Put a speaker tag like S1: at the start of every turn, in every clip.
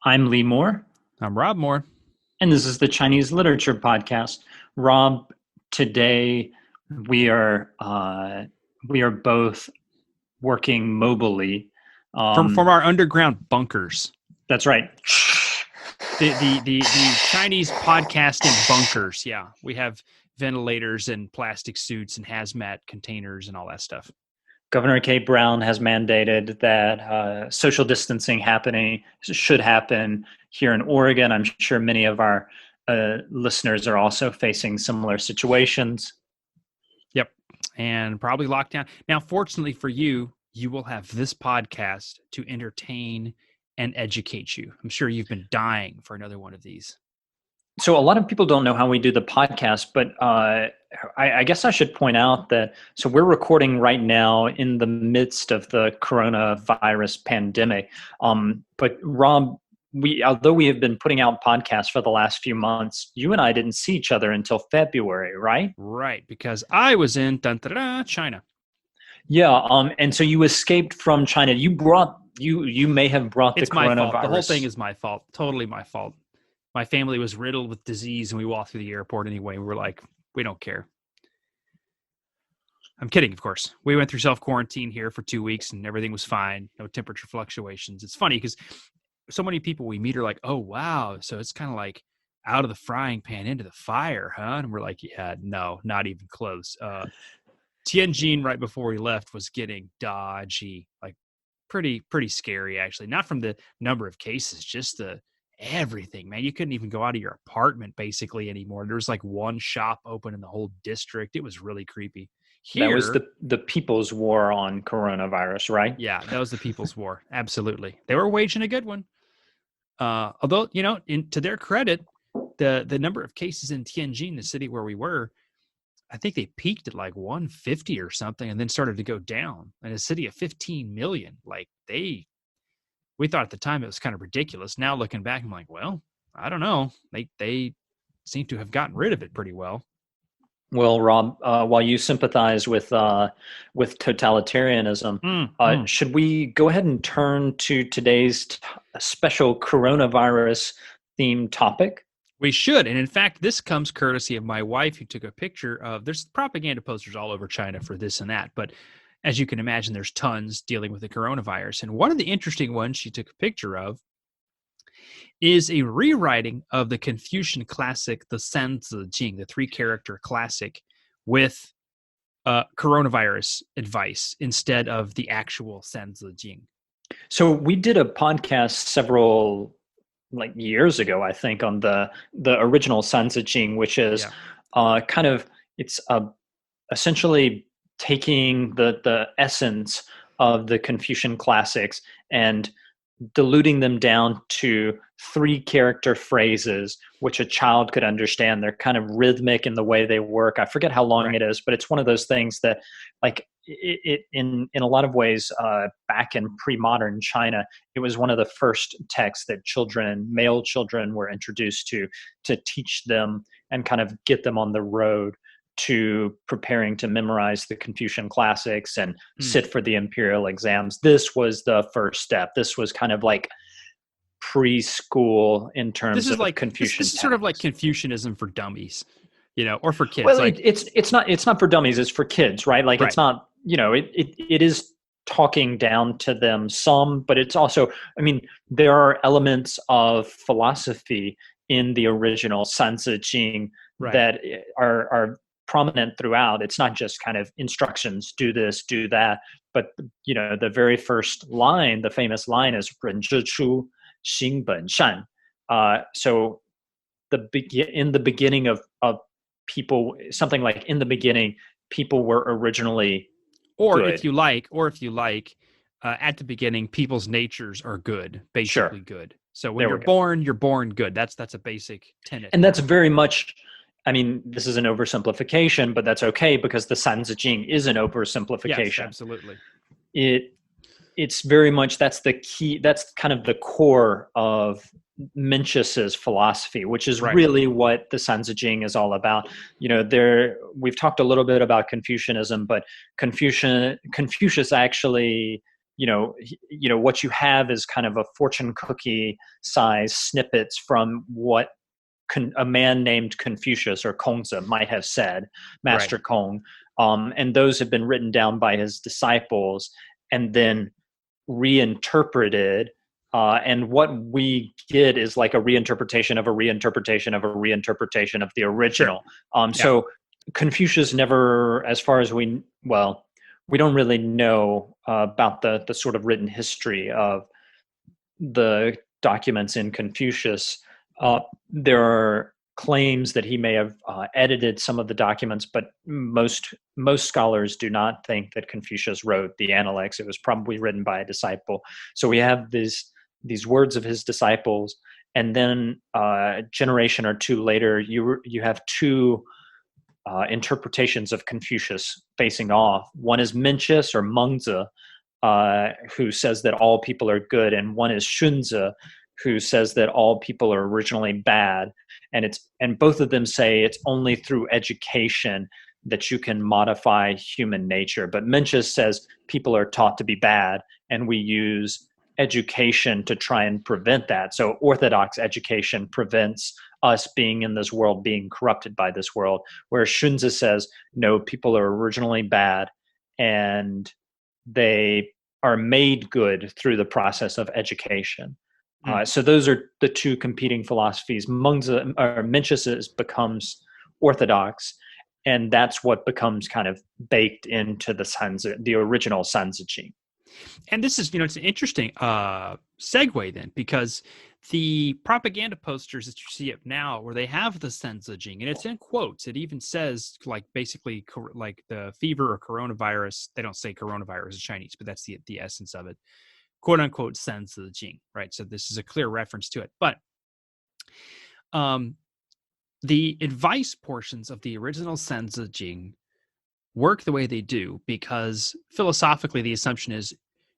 S1: I'm Lee Moore,
S2: I'm Rob Moore.
S1: and this is the Chinese Literature Podcast. Rob, today we are uh, we are both working mobily.
S2: From our underground bunkers.
S1: That's right.
S2: The Chinese podcasting bunkers. Yeah. We have ventilators and plastic suits and hazmat containers and all that stuff.
S1: Governor Kate Brown has mandated that social distancing should happen here in Oregon. I'm sure many of our listeners are also facing similar situations.
S2: Yep. And probably lockdown. Now, fortunately for you, you will have this podcast to entertain and educate you. I'm sure you've been dying for another one of these.
S1: So a lot of people don't know how we do the podcast, but I guess I should point out that so we're recording right now in the midst of the coronavirus pandemic. But Rob, although we have been putting out podcasts for the last few months, you and I didn't see each other until February, right?
S2: Right, because I was in China.
S1: Yeah. And so you escaped from China. You may have brought the
S2: It's my fault.
S1: coronavirus.
S2: The whole thing is my fault. Totally my fault. My family was riddled with disease and we walked through the airport anyway. We were like, we don't care. I'm kidding, of course. We went through self-quarantine here for 2 weeks and everything was fine. No temperature fluctuations. It's funny because so many people we meet are like, oh, wow. So it's kind of like out of the frying pan into the fire, huh? And we're like, yeah, no, not even close. Tianjin, right before we left, was getting dodgy, like pretty scary, actually. Not from the number of cases, just the everything, man. You couldn't even go out of your apartment basically anymore. There was like one shop open in the whole district. It was really creepy.
S1: That was
S2: Here,
S1: the people's war on coronavirus, right?
S2: yeah, that was the People's War. Absolutely. They were waging a good one. Although, to their credit, the number of cases in Tianjin, the city where we were, I think they peaked at like 150 or something and then started to go down. In a city of 15 million, we thought at the time it was kind of ridiculous. Now looking back, I'm like, well, I don't know. They seem to have gotten rid of it pretty well.
S1: Well, Rob, while you sympathize with totalitarianism,
S2: Mm.
S1: should we go ahead and turn to today's special coronavirus themed topic?
S2: We should. And in fact, this comes courtesy of my wife, who took a picture of, there's propaganda posters all over China for this and that. But as you can imagine, there's tons dealing with the coronavirus. And one of the interesting ones she took a picture of is a rewriting of the Confucian classic, the San Zi Jing, the three-character classic, with coronavirus advice instead of the actual San Zi Jing.
S1: So we did a podcast several like years ago, I think, on the original San Zi Jing, which is kind of it's essentially taking the essence of the Confucian classics and diluting them down to three character phrases which a child could understand. They're kind of rhythmic in the way they work. I forget how long it is, but it's one of those things that like it in a lot of ways back in pre-modern China, it was one of the first texts that male children were introduced to teach them and kind of get them on the road to preparing to memorize the Confucian classics and sit for the imperial exams. This was the first step. This was kind of like preschool in terms of
S2: like
S1: Confucian.
S2: This is sort of like Confucianism for dummies, or for kids.
S1: Well, it's not for dummies. It's for kids, right? Like it's not. It is talking down to them some, but it's also. I mean, there are elements of philosophy in the original San Zi Jing that are prominent throughout. It's not just kind of instructions, do this, do that, but the very first line, the famous line is 人之初心本善. So in the beginning of people, something like in the beginning, people were originally good.
S2: If you like, at the beginning, people's natures are good, basically good. So when you're born good. That's a basic tenet.
S1: And that's very much, I mean, this is an oversimplification, but that's okay because the San Zi Jing is an oversimplification.
S2: Yes, absolutely.
S1: It's very much, that's the key, that's kind of the core of Mencius's philosophy, which is really what the San Zi Jing is all about. We've talked a little bit about Confucianism, but Confucius actually, what you have is kind of a fortune cookie size snippets from what a man named Confucius or Kongzi might have said, Master
S2: Right.
S1: Kong, and those have been written down by his disciples and then reinterpreted. And what we get is like a reinterpretation of a reinterpretation of a reinterpretation of the
S2: Sure.
S1: original.
S2: Yeah.
S1: So Confucius never, as far as we don't really know about the sort of written history of the documents in Confucius. There are claims that he may have edited some of the documents, but most scholars do not think that Confucius wrote the Analects. It was probably written by a disciple. So we have these words of his disciples, and then a generation or two later, you have two interpretations of Confucius facing off. One is Mencius or Mengzi, who says that all people are good, and one is Shunzi, who says that all people are originally bad. And both of them say it's only through education that you can modify human nature. But Mencius says people are taught to be bad, and we use education to try and prevent that. So orthodox education prevents us being in this world, being corrupted by this world, whereas Shunzi says, no, people are originally bad, and they are made good through the process of education. So those are the two competing philosophies. Mencius becomes orthodox, and that's what becomes kind of baked into the original San Zi Jing.
S2: And this is, it's an interesting segue then, because the propaganda posters that you see up now, where they have the San Zi Jing, and it's in quotes, it even says like basically like the fever or coronavirus. They don't say coronavirus in Chinese, but that's the essence of it. "Quote unquote San Zi Jing," right? So this is a clear reference to it. But the advice portions of the original San Zi Jing work the way they do because philosophically the assumption is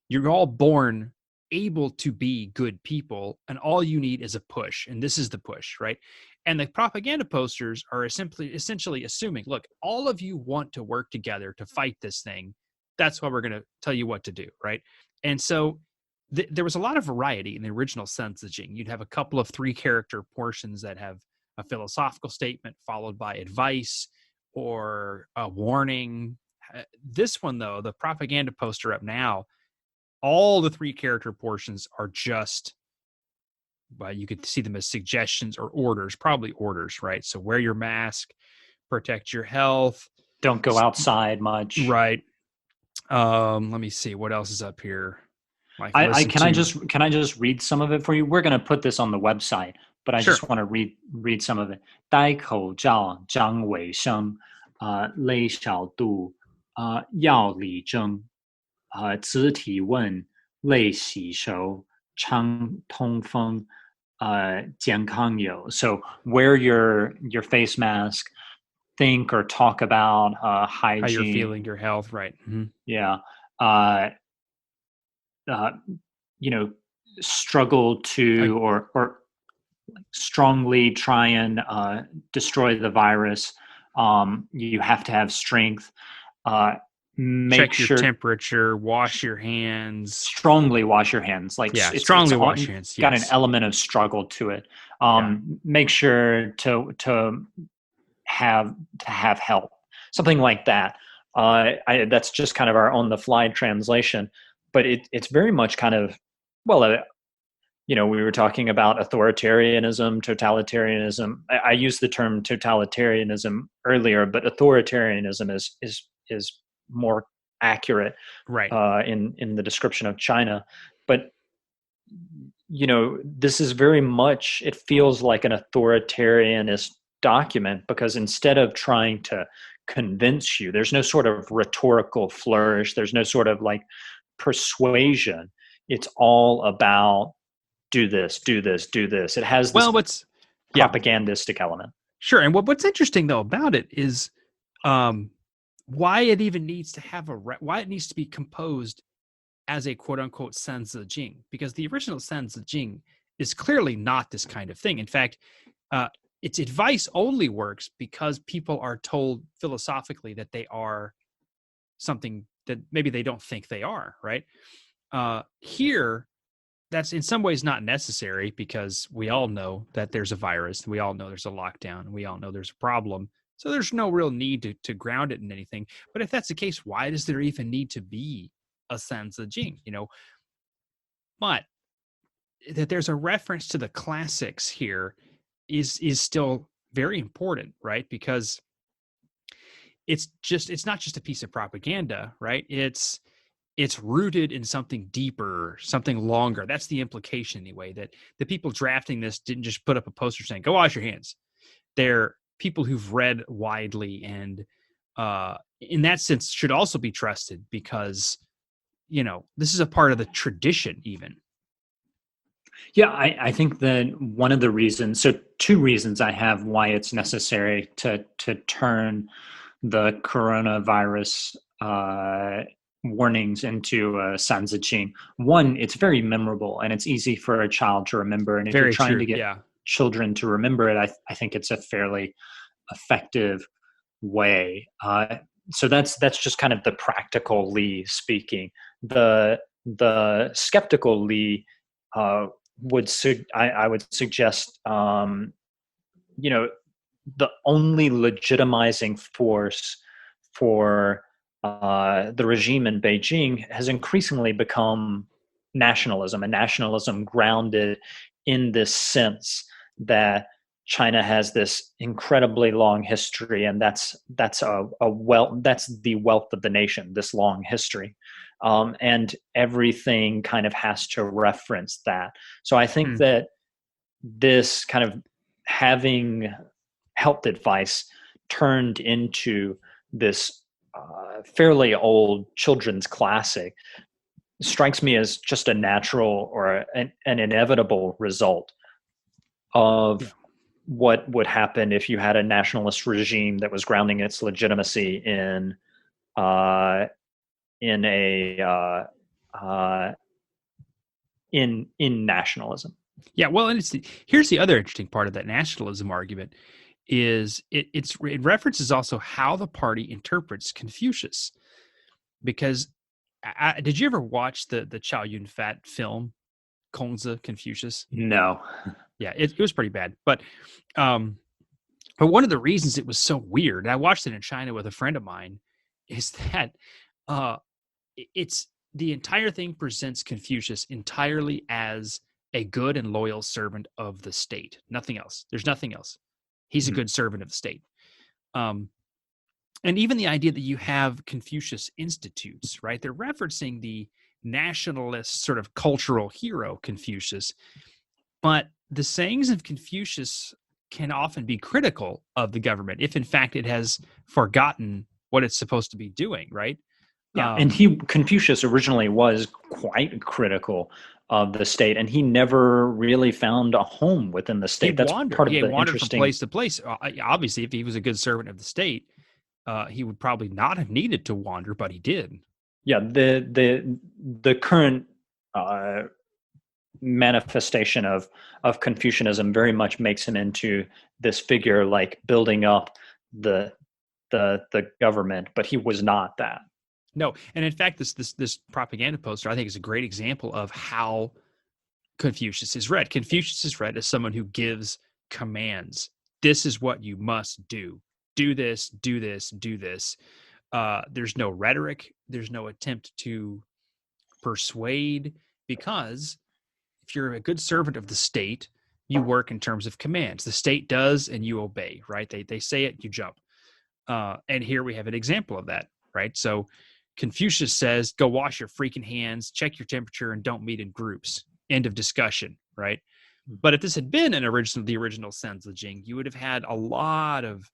S2: you're all born able to be good people, and all you need is a push, and this is the push, right? And the propaganda posters are essentially assuming, look, all of you want to work together to fight this thing. That's why we're going to tell you what to do, right? And so there was a lot of variety in the original San Zi Jing. You'd have a couple of 3-character portions that have a philosophical statement followed by advice or a warning. This one, though, the propaganda poster up now, all the 3-character portions are just, well, you could see them as suggestions or orders, probably orders, right? So wear your mask, protect your health.
S1: Don't go outside much.
S2: Right. Let me see what else is up here.
S1: Like, can I just read some of it for you? We're going to put this on the website, but I just want to read some of it. 戴口罩张卫生勒小度要理征自体温类洗手畅通风健康有 So wear your face mask, think or talk about hygiene.
S2: How you're feeling, your health, right? Mm-hmm.
S1: Yeah. Struggle to or strongly try and destroy the virus. You have to have strength.
S2: Check your temperature, wash your hands.
S1: Strongly wash your hands.
S2: Strongly wash your hands.
S1: Got an element of struggle to it. Make sure to have help. Something like that. That's just kind of our on the fly translation, but it's very much kind of, we were talking about authoritarianism, totalitarianism. I used the term totalitarianism earlier, but authoritarianism is more accurate,
S2: right?
S1: In the description of China. But this is very much. It feels like an authoritarianist document because instead of trying to convince you, there's no sort of rhetorical flourish. There's no sort of like persuasion. It's all about do this, do this, do this. It has this propagandistic element.
S2: Sure. And what's interesting though about it is why it even needs to have why it needs to be composed as a quote unquote San Zi Jing, because the original San Zi Jing is clearly not this kind of thing. In fact, its advice only works because people are told philosophically that they are something that maybe they don't think they are, right? Here, that's in some ways not necessary because we all know that there's a virus. We all know there's a lockdown. We all know there's a problem. So there's no real need to ground it in anything. But if that's the case, why does there even need to be a San Zi Jing? But that there's a reference to the classics here is still very important, right? Because it's not just a piece of propaganda, right? It's rooted in something deeper, something longer. That's the implication anyway, that the people drafting this didn't just put up a poster saying, go wash your hands. They're people who've read widely and in that sense should also be trusted because, this is a part of the tradition even.
S1: Yeah, I think that one of the reasons, so two reasons I have why it's necessary to turn the coronavirus warnings into San Zi Jing. One, it's very memorable and it's easy for a child to remember. And if
S2: Very
S1: you're trying
S2: true.
S1: to get
S2: Yeah.
S1: children to remember it, I think it's a fairly effective way. So that's just kind of the practical Lee speaking. The skeptical Lee I would suggest the only legitimizing force for the regime in Beijing has increasingly become nationalism, and nationalism grounded in this sense that China has this incredibly long history, and that's the wealth of the nation, this long history, and everything kind of has to reference that. So I think that this kind of having health advice turned into this fairly old children's classic strikes me as just a natural or an inevitable result of what would happen if you had a nationalist regime that was grounding its legitimacy in nationalism.
S2: Yeah, well, and here's the other interesting part of that nationalism argument is it references also how the party interprets Confucius, because did you ever watch the Chow Yun-fat film Kongzi Confucius?
S1: No.
S2: Yeah, it was pretty bad, but one of the reasons it was so weird, and I watched it in China with a friend of mine, is that it's the entire thing presents Confucius entirely as a good and loyal servant of the state. Nothing else. There's nothing else. He's a good servant of the state. And even the idea that you have Confucius institutes, right? They're referencing the nationalist sort of cultural hero Confucius, but the sayings of Confucius can often be critical of the government if in fact it has forgotten what it's supposed to be doing, right?
S1: Yeah, and Confucius originally was quite critical of the state, and he never really found a home within the state. That's part of
S2: He
S1: the
S2: wandered
S1: interesting.
S2: From place to place. Obviously, if he was a good servant of the state, he would probably not have needed to wander, but he did.
S1: Yeah, the current manifestation of Confucianism very much makes him into this figure like building up the government, but he was not that.
S2: No, and in fact, this propaganda poster I think is a great example of how Confucius is read. Confucius is read as someone who gives commands. This is what you must do. Do this, do this, do this. There's no rhetoric. There's no attempt to persuade, because if you're a good servant of the state, you work in terms of commands. The state does, and you obey, right? They say it, you jump. And here we have an example of that, right? So Confucius says, go wash your freaking hands, check your temperature, and don't meet in groups. End of discussion, right? But if this had been the original San Zi Jing, you would have had a lot of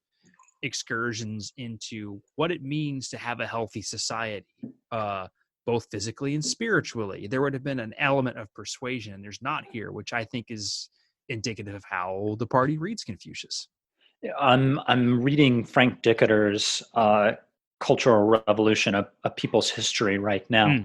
S2: excursions into what it means to have a healthy society, both physically and spiritually. There would have been an element of persuasion, and there's not here, which I think is indicative of how the party reads Confucius.
S1: I'm reading Frank Dicketer's Cultural Revolution, a People's History right now.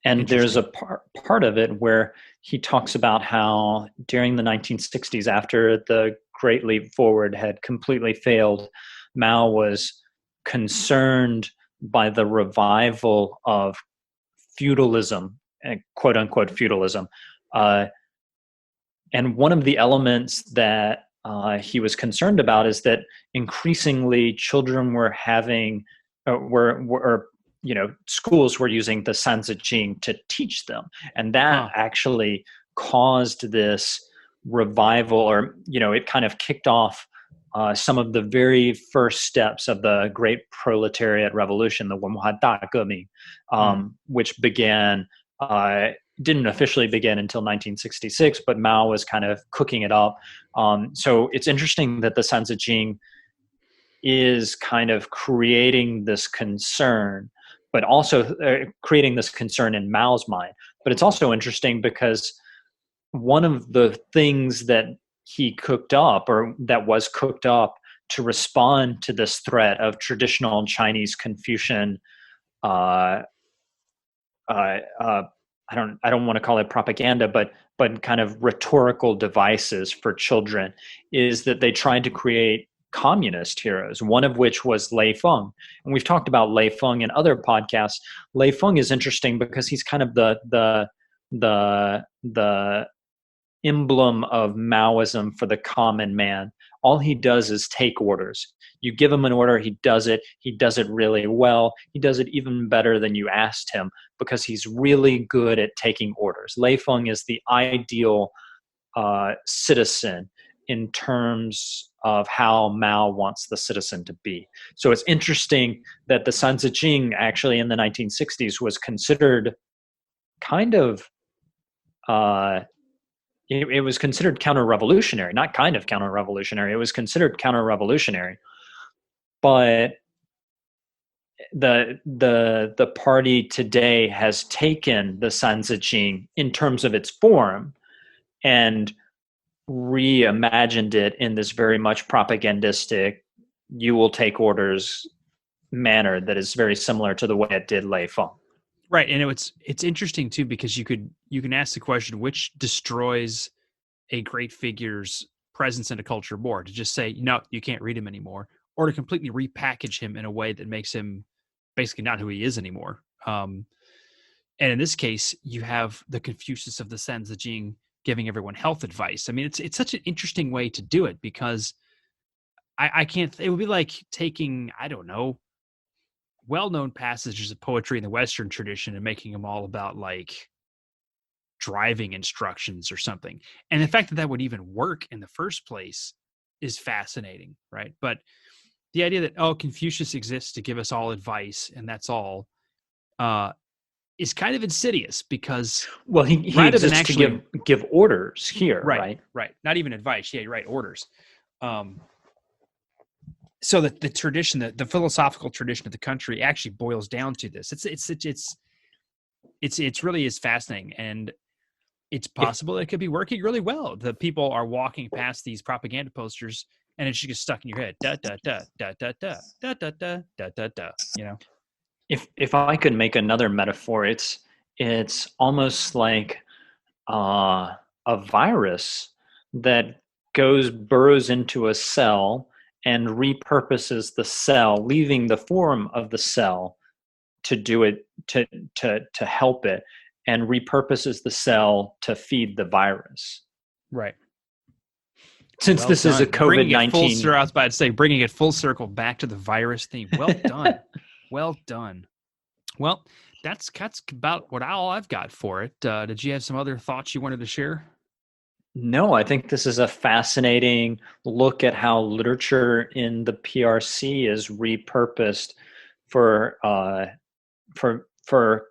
S1: And there's a part of it where he talks about how during the 1960s, after the Great Leap Forward had completely failed, Mao was concerned by the revival of feudalism quote unquote feudalism. Uh, and one of the elements that he was concerned about is that increasingly children were having, schools were using the San Zi Jing to teach them, and that actually caused this revival, or it kind of kicked off some of the very first steps of the Great Proletariat Revolution, the Wenhua Dageming, which began. Didn't officially begin until 1966, but Mao was kind of cooking it up. So it's interesting that the San Zi Jing is kind of creating this concern, but also creating this concern in Mao's mind. But it's also interesting because one of the things that he cooked up, or that was cooked up to respond to this threat of traditional Chinese Confucian I don't want to call it propaganda, but kind of rhetorical devices for children, is that they tried to create communist heroes, one of which was Lei Feng. And we've talked about Lei Feng in other podcasts. Lei Feng is interesting because he's kind of the emblem of Maoism for the common man. All he does is take orders. You give him an order, he does it really well. He does it even better than you asked him because he's really good at taking orders. Lei Feng is the ideal citizen in terms of how Mao wants the citizen to be. So it's interesting that the San Zi Jing actually in the 1960s was considered kind of it was considered counter-revolutionary, not kind of counter-revolutionary. It was considered counter-revolutionary, but the party today has taken the San Zi Jing in terms of its form and reimagined it in this very much propagandistic, you will take orders manner that is very similar to the way it did Lei Feng.
S2: Right, and it's interesting too because you can ask the question, which destroys a great figure's presence in a culture more, to just say no, you can't read him anymore, or to completely repackage him in a way that makes him basically not who he is anymore. And in this case, you have the Confucius of the San Zi Jing giving everyone health advice. I mean, it's such an interesting way to do it because I can't. It would be like taking, I don't know, well-known passages of poetry in the Western tradition and making them all about like driving instructions or something. And the fact that that would even work in the first place is fascinating, right? But the idea that, Confucius exists to give us all advice and that's all, is kind of insidious because
S1: he rather than actually to give orders here, right?
S2: Not even advice. Yeah, you're right. Orders. So the tradition, the philosophical tradition of the country actually boils down to this. It's really is fascinating, and it's possible it could be working really well. The people are walking past these propaganda posters, and it just gets stuck in your head. Da da da da da da da da da da da da. You know.
S1: If I could make another metaphor, it's almost like a virus that burrows into a cell and repurposes the cell, leaving the form of the cell to do it, to help it, and repurposes the cell to feed the virus.
S2: Right.
S1: Since this is a COVID-19,
S2: I was about to say, bringing it full circle back to the virus theme. Well done. Well done. Well, that's about all I've got for it. Did you have some other thoughts you wanted to share?
S1: No, I think this is a fascinating look at how literature in the PRC is repurposed for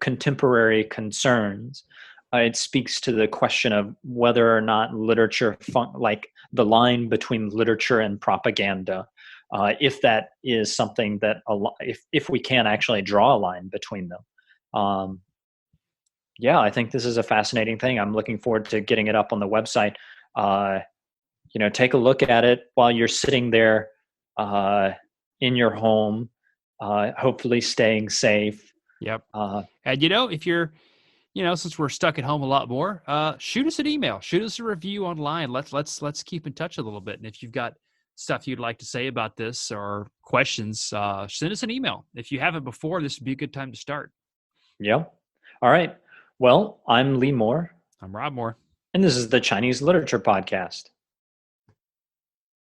S1: contemporary concerns. It speaks to the question of whether or not literature, like the line between literature and propaganda, if that is something that if we can actually draw a line between them. Yeah, I think this is a fascinating thing. I'm looking forward to getting it up on the website. Take a look at it while you're sitting there in your home, hopefully staying safe.
S2: Yep. And if you're, since we're stuck at home a lot more, shoot us an email, shoot us a review online. Let's keep in touch a little bit. And if you've got stuff you'd like to say about this or questions, send us an email. If you haven't before, this would be a good time to start.
S1: Yeah. All right. Well, I'm Lee Moore,
S2: I'm Rob Moore.
S1: and this is the Chinese Literature Podcast.